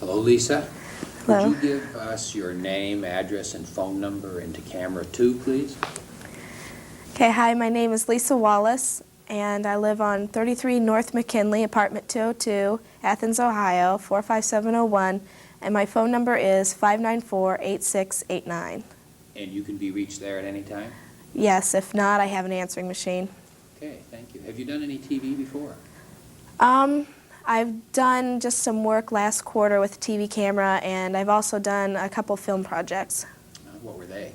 Hello, Lisa. Hello. Would you give us your name, address, and phone number into camera 2, please? Okay, hi, my name is Lisa Wallace, and I live on 33 North McKinley, apartment 202, Athens, Ohio, 45701, and my phone number is 594-8689. And you can be reached there at any time? Yes, if not, I have an answering machine. Okay, thank you. Have you done any TV before? I've done just some work last quarter with a TV camera, and I've also done a couple film projects. What were they?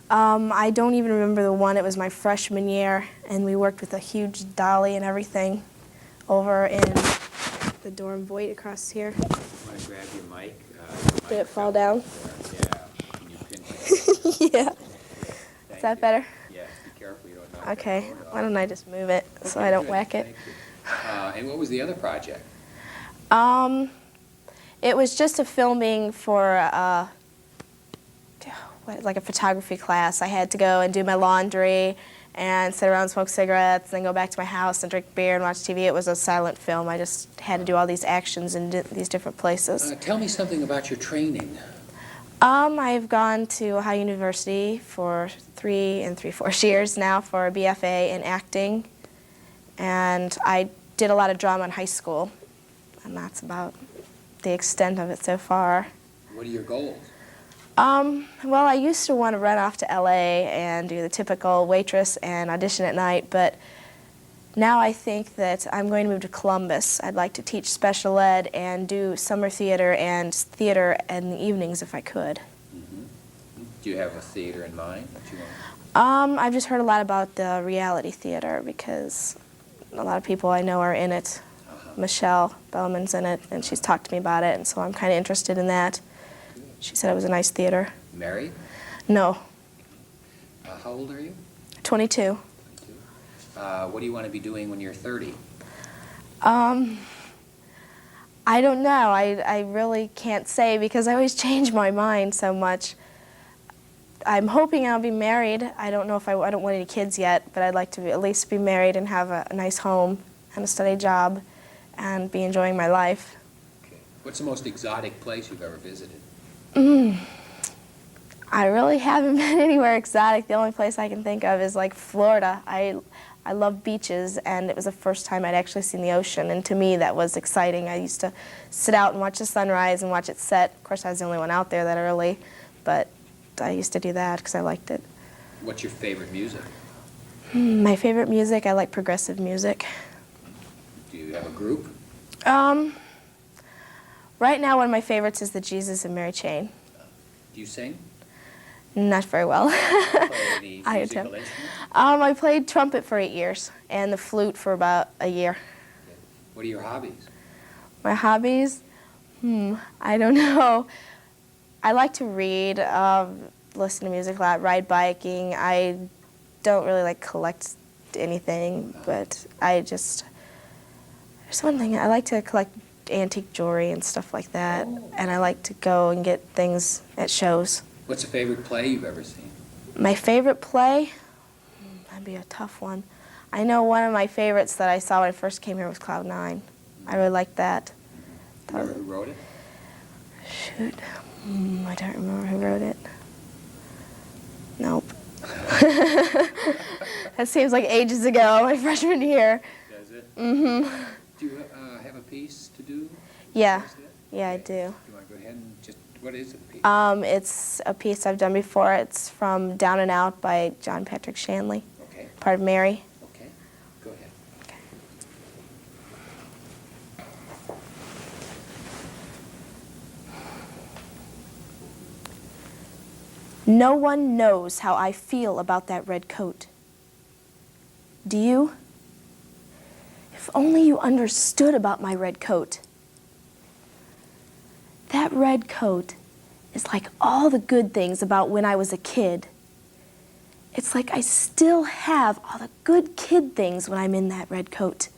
I don't even remember the one. It was my freshman year, and we worked with a huge dolly and everything over in the dorm void across here. I want to grab your mic. Did it fall down? Yeah. Can you pin it? Yeah. Is that better? Yeah, be careful you don't knock that Okay. board off. Why don't I just move it so Okay, I don't good. whack it? Thank you. And what was the other project? It was just a filming for like a photography class. I had to go and do my laundry and sit around and smoke cigarettes, then go back to my house and drink beer and watch TV. It was a silent film. I just had to do all these actions in these different places. Tell me something about your training. I've gone to Ohio University for 3 3/4 years now for a BFA in acting, and I did a lot of drama in high school, and that's about the extent of it so far. What are your goals? Well, I used to want to run off to LA and do the typical waitress and audition at night, but now I think that I'm going to move to Columbus. I'd like to teach special ed and do summer theater and theater in the evenings if I could. Mm-hmm. Do you have a theater in mind that you want? I've just heard a lot about the reality theater because a lot of people I know are in it. Michelle Bellman's in it, and she's talked to me about it, and so I'm kind of interested in that. She said it was a nice theater. Married? No. How old are you? 22. 22. What do you want to be doing when you're 30? I don't know. I really can't say because I always change my mind so much. I'm hoping I'll be married. I don't know if I don't want any kids yet, but I'd like to at least be married and have a nice home and a steady job and be enjoying my life. Okay. What's the most exotic place you've ever visited? I really haven't been anywhere exotic. The only place I can think of is like Florida. I love beaches, and it was the first time I'd actually seen the ocean, and to me that was exciting. I used to sit out and watch the sunrise and watch it set. Of course, I was the only one out there that early, but I used to do that because I liked it. What's your favorite music? My favorite music, I like progressive music. Do you have a group? Right now, one of my favorites is the Jesus and Mary Chain. Do you sing? Not very well. Play any I musical attempt. instrument? I played trumpet for 8 years and the flute for about a year. Okay. What are your hobbies? My hobbies? I don't know. I like to read, listen to music a lot, ride biking. I don't really like collect anything, but there's one thing, I like to collect antique jewelry and stuff like that, and I like to go and get things at shows. What's the favorite play you've ever seen? My favorite play? That'd be a tough one. I know one of my favorites that I saw when I first came here was Cloud 9. I really liked that. Remember who wrote it? Shoot. I don't remember who wrote it. Nope. That seems like ages ago, my freshman year. Does it? Mm-hmm. Do you have a piece to do? Yeah. Is it? Yeah, I Okay. do. Do you want to go ahead and just, what is the piece? It's a piece I've done before. It's from Down and Out by John Patrick Shanley, Okay. part of Mary. Okay. Go ahead. Okay. No one knows how I feel about that red coat. Do you? If only you understood about my red coat. That red coat is like all the good things about when I was a kid. It's like I still have all the good kid things when I'm in that red coat.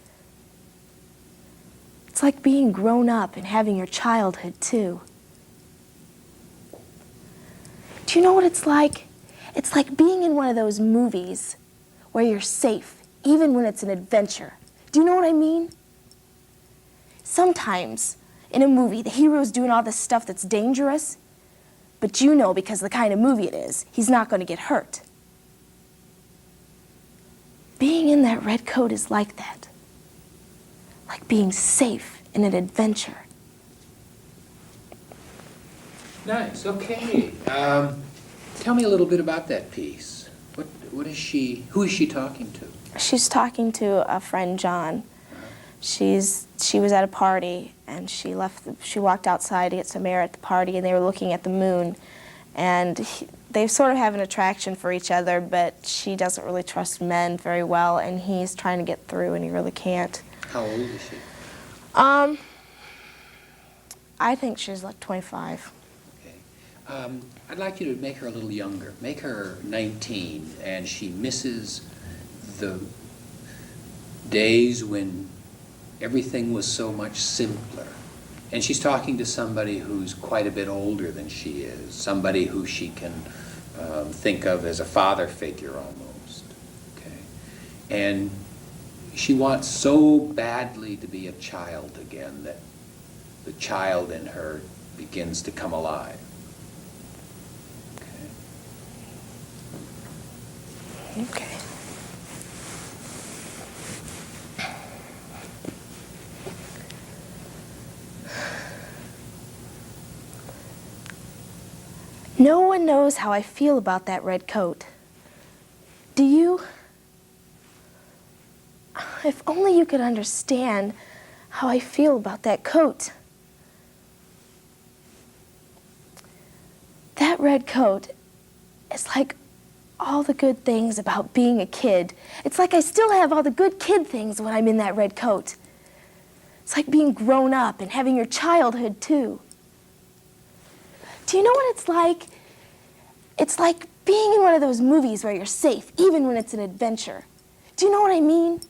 It's like being grown up and having your childhood too. Do you know what it's like? It's like being in one of those movies where you're safe, even when it's an adventure. Do you know what I mean? Sometimes In a movie, the hero's doing all this stuff that's dangerous, but you know because of the kind of movie it is, he's not going to get hurt. Being in that red coat is like that. Like being safe in an adventure. Nice, okay. Tell me a little bit about that piece. Who is she talking to? She's talking to a friend, John. She was at a party, and she walked outside to get some air at the party, and they were looking at the moon. And they sort of have an attraction for each other, but she doesn't really trust men very well, and he's trying to get through, and he really can't. How old is she? I think she's like 25. Okay. I'd like you to make her a little younger. Make her 19, and she misses the days when everything was so much simpler. And she's talking to somebody who's quite a bit older than she is, somebody who she can think of as a father figure almost. Okay? And she wants so badly to be a child again that the child in her begins to come alive. Okay? Okay. No one knows how I feel about that red coat. Do you? If only you could understand how I feel about that coat. That red coat is like all the good things about being a kid. It's like I still have all the good kid things when I'm in that red coat. It's like being grown up and having your childhood too. Do you know what it's like? It's like being in one of those movies where you're safe, even when it's an adventure. Do you know what I mean?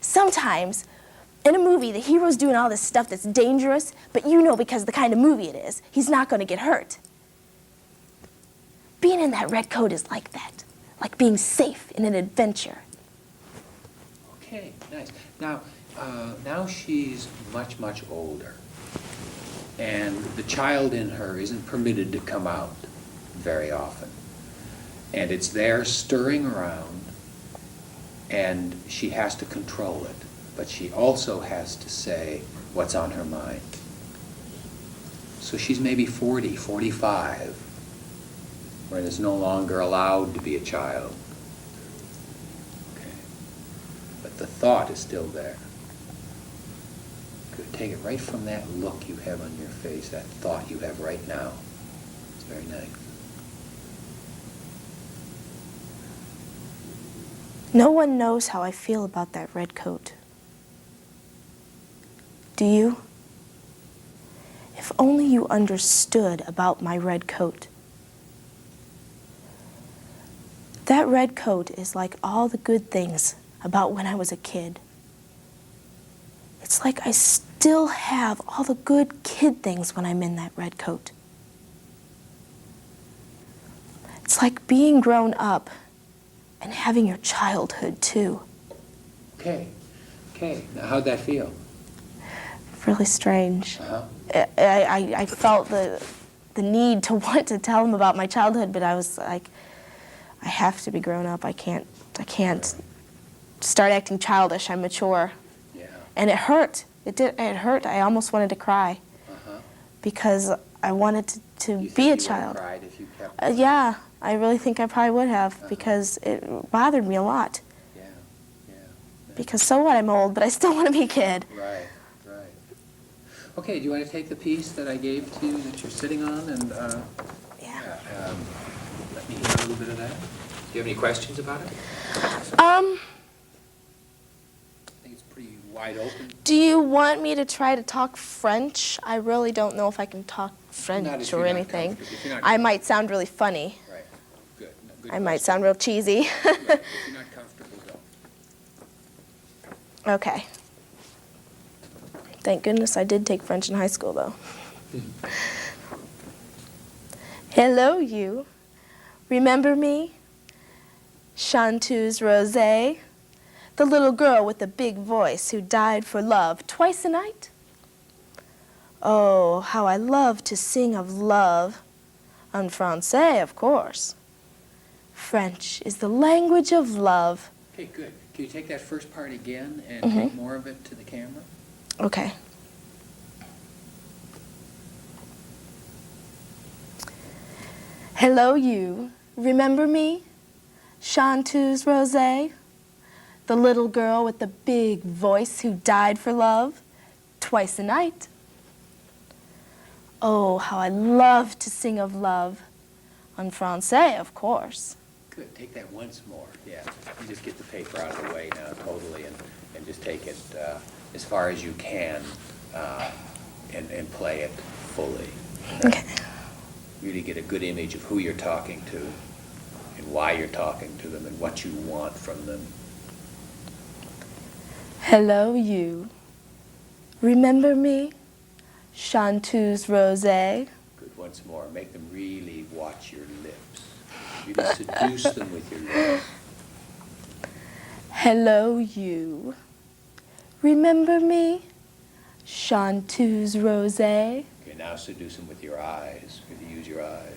Sometimes, in a movie, the hero's doing all this stuff that's dangerous, but you know because of the kind of movie it is, he's not going to get hurt. Being in that red coat is like that, like being safe in an adventure. Okay, nice. Now she's much, much older. And the child in her isn't permitted to come out very often. And it's there stirring around, and she has to control it. But she also has to say what's on her mind. So she's maybe 40, 45, when it's no longer allowed to be a child. Okay. But the thought is still there. Good. Take it right from that look you have on your face, that thought you have right now. It's very nice. No one knows how I feel about that red coat. Do you? If only you understood about my red coat. That red coat is like all the good things about when I was a kid. It's like I still have all the good kid things when I'm in that red coat. It's like being grown up and having your childhood too. Okay. Now how'd that feel? Really strange. Uh-huh. I felt the need to want to tell him about my childhood, but I was like, I have to be grown up. I can't start acting childish. I'm mature. Yeah. And it hurt. It hurt. I almost wanted to cry. Uh-huh. Because I wanted to You be think a you child. would have cried if you kept Yeah, I really think I probably would have, Uh-huh. because it bothered me a lot. Yeah. Because so what, I'm old, but I still want to be a kid. Right. Okay, do you want to take the piece that I gave to you that you're sitting on and Yeah. let me hear a little bit of that? Do you have any questions about it? Um, I think it's pretty wide open. do you want me to try to talk French? I really don't know if I can talk Not French if you're or not anything. comfortable. If you're not I might sound really funny. Right. Good. Good I might question. sound real cheesy. Right. If you're not comfortable, don't. Okay. Thank goodness I did take French in high school, though. Hello, you. Remember me? Chanteuse Rosé, the little girl with the big voice who died for love twice a night? Oh, how I love to sing of love. En français, of course. French is the language of love. Okay, good. Can you take that first part again and Mhm. take more of it to the camera? Okay. Hello, you. Remember me? Chanteuse Rosé? The little girl with the big voice who died for love twice a night. Oh, how I love to sing of love. En français, of course. Good. Take that once more. Yeah. You just get the paper out of the way now totally and just take it as far as you can and play it fully. Okay. Really get a good image of who you're talking to and why you're talking to them and what you want from them. Hello, you. Remember me? Chanteuse Rosé? Good. Once more. Make them really watch your lips. Really seduce them with your lips. Hello, you. Remember me? Chanteuse Rosé? Okay, now seduce them with your eyes. Really use your eyes.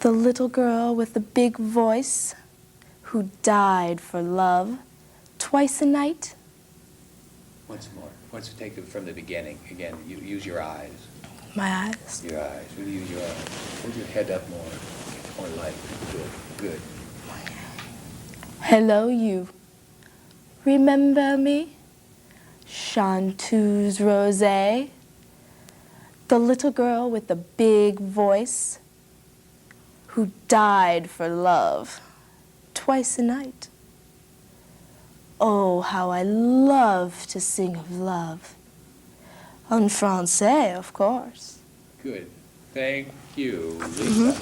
The little girl with the big voice who died for love twice a night? Once more. Once you take them from the beginning. Again, you use your eyes. My eyes. Your eyes. Really use your eyes. Hold your head up more. More light. Good. Good. Hello, you. Remember me? Chanteuse Rosé? The little girl with the big voice who died for love twice a night. Oh, how I love to sing of love. En français, of course. Good. Thank you, Lisa.